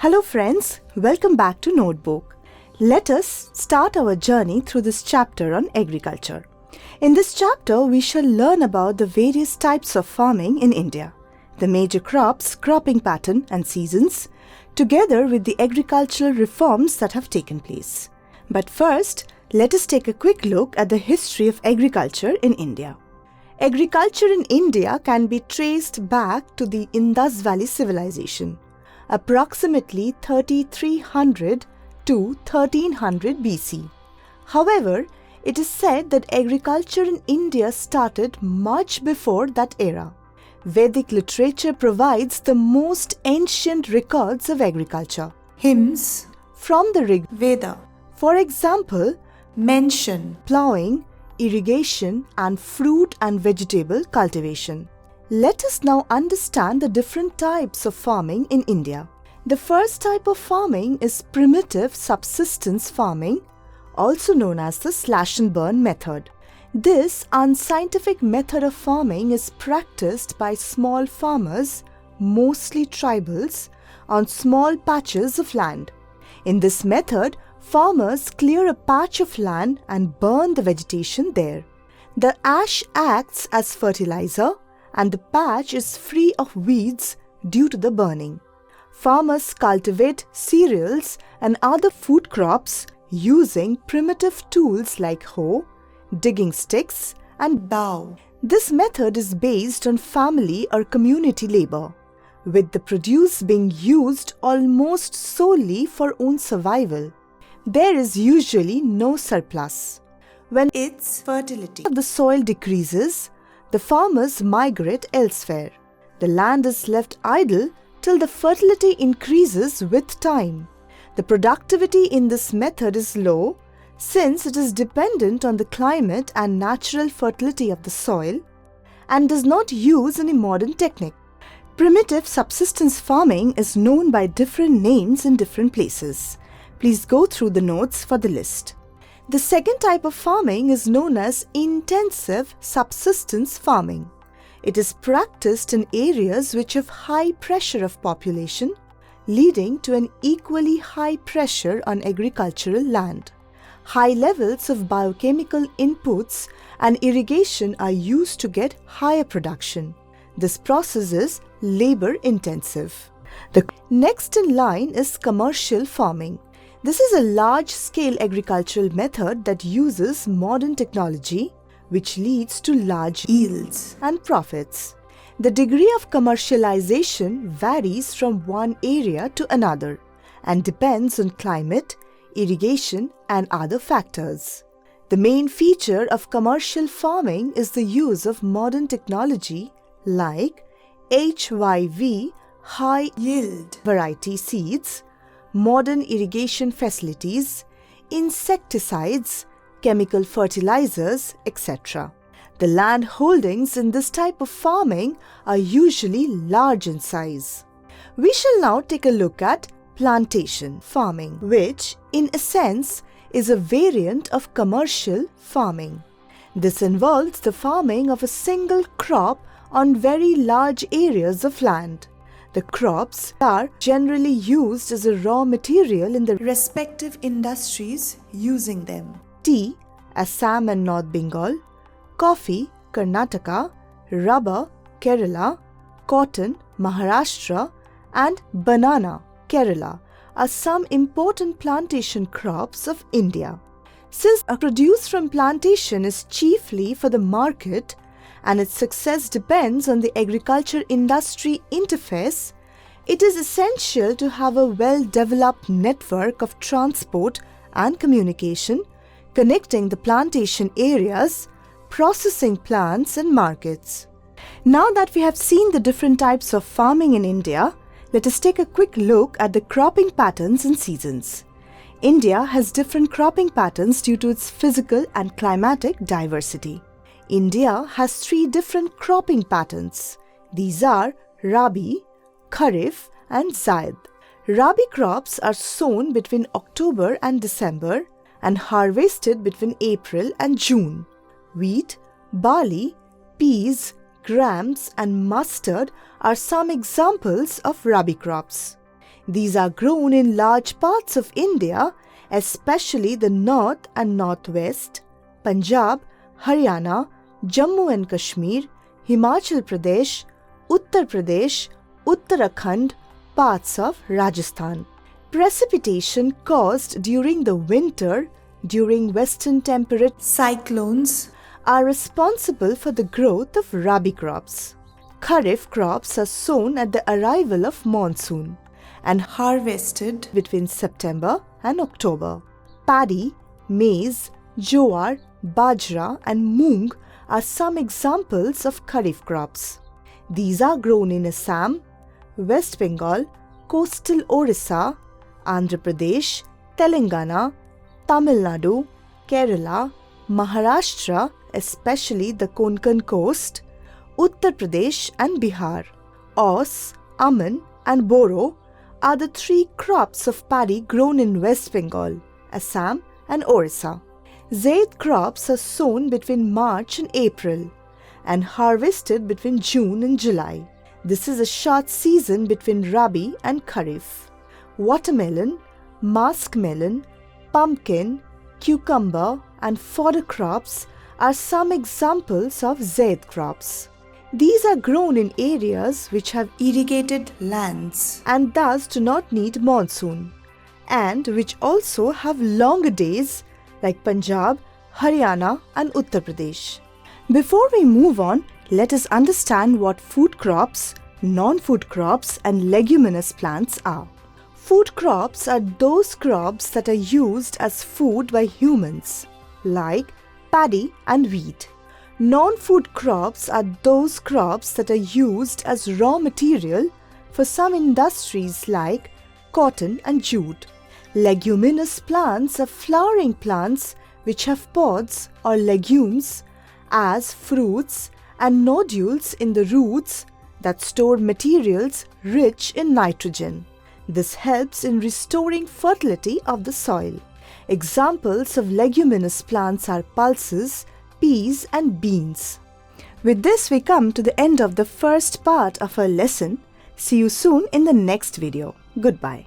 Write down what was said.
Hello friends, welcome back to Notebook. Let us start our journey through this chapter on agriculture. In this chapter, we shall learn about the various types of farming in India, the major crops, cropping pattern and seasons, together with the agricultural reforms that have taken place. But first, let us take a quick look at the history of agriculture in India. Agriculture in India can be traced back to the Indus Valley civilization, approximately 3300 to 1300 BC. However, it is said that agriculture in India started much before that era. Vedic literature provides the most ancient records of agriculture. Hymns from the Rig Veda, for example, mention ploughing, irrigation, and fruit and vegetable cultivation. Let us now understand the different types of farming in India. The first type of farming is primitive subsistence farming, also known as the slash and burn method. This unscientific method of farming is practiced by small farmers, mostly tribals, on small patches of land. In this method, farmers clear a patch of land and burn the vegetation there. The ash acts as fertilizer, and the patch is free of weeds due to the burning. Farmers cultivate cereals and other food crops using primitive tools like hoe, digging sticks, and bow. This method is based on family or community labor, with the produce being used almost solely for own survival. There is usually no surplus. When its fertility of the soil decreases, the farmers migrate elsewhere. The land is left idle till the fertility increases with time. The productivity in this method is low since it is dependent on the climate and natural fertility of the soil and does not use any modern technique. Primitive subsistence farming is known by different names in different places. Please go through the notes for the list. The second type of farming is known as intensive subsistence farming. It is practiced in areas which have high pressure of population, leading to an equally high pressure on agricultural land. High levels of biochemical inputs and irrigation are used to get higher production. This process is labor intensive. The next in line is commercial farming. This is a large-scale agricultural method that uses modern technology, which leads to large yields and profits. The degree of commercialization varies from one area to another and depends on climate, irrigation, and other factors. The main feature of commercial farming is the use of modern technology like HYV, high yield variety seeds, modern irrigation facilities, insecticides, chemical fertilizers, etc. The land holdings in this type of farming are usually large in size. We shall now take a look at plantation farming, which, in a sense, is a variant of commercial farming. This involves the farming of a single crop on very large areas of land. The crops are generally used as a raw material in the respective industries using them. Tea, Assam and North Bengal, coffee, Karnataka, rubber, Kerala, cotton, Maharashtra, and banana, Kerala, are some important plantation crops of India. Since a produce from plantation is chiefly for the market, and its success depends on the agriculture industry interface, it is essential to have a well-developed network of transport and communication connecting the plantation areas, processing plants and markets. Now that we have seen the different types of farming in India, let us take a quick look at the cropping patterns and seasons. India has different cropping patterns due to its physical and climatic diversity. India has three different cropping patterns. These are Rabi, Kharif, and Zaid. Rabi crops are sown between October and December and harvested between April and June. Wheat, barley, peas, grams, and mustard are some examples of Rabi crops. These are grown in large parts of India, especially the north and northwest, Punjab, Haryana, Jammu and Kashmir, Himachal Pradesh, Uttar Pradesh, Uttarakhand, parts of Rajasthan. Precipitation caused during the winter during western temperate cyclones are responsible for the growth of rabi crops. Kharif crops are sown at the arrival of monsoon and harvested between September and October. Paddy, maize, jowar, bajra and moong are some examples of Kharif crops. These are grown in Assam, West Bengal, coastal Orissa, Andhra Pradesh, Telangana, Tamil Nadu, Kerala, Maharashtra, especially the Konkan coast, Uttar Pradesh and Bihar. Os, Aman and Boro are the three crops of paddy grown in West Bengal, Assam and Orissa. Zaid crops are sown between March and April and harvested between June and July. This is a short season between Rabi and Kharif. Watermelon, muskmelon, pumpkin, cucumber and fodder crops are some examples of zaid crops. These are grown in areas which have irrigated lands and thus do not need monsoon, and which also have longer days like Punjab, Haryana and Uttar Pradesh. Before we move on, let us understand what food crops, non-food crops and leguminous plants are. Food crops are those crops that are used as food by humans, like paddy and wheat. Non-food crops are those crops that are used as raw material for some industries like cotton and jute. Leguminous plants are flowering plants which have pods or legumes as fruits and nodules in the roots that store materials rich in nitrogen. This helps in restoring fertility of the soil. Examples of leguminous plants are pulses, peas and beans. With this, we come to the end of the first part of our lesson. See you soon in the next video. Goodbye.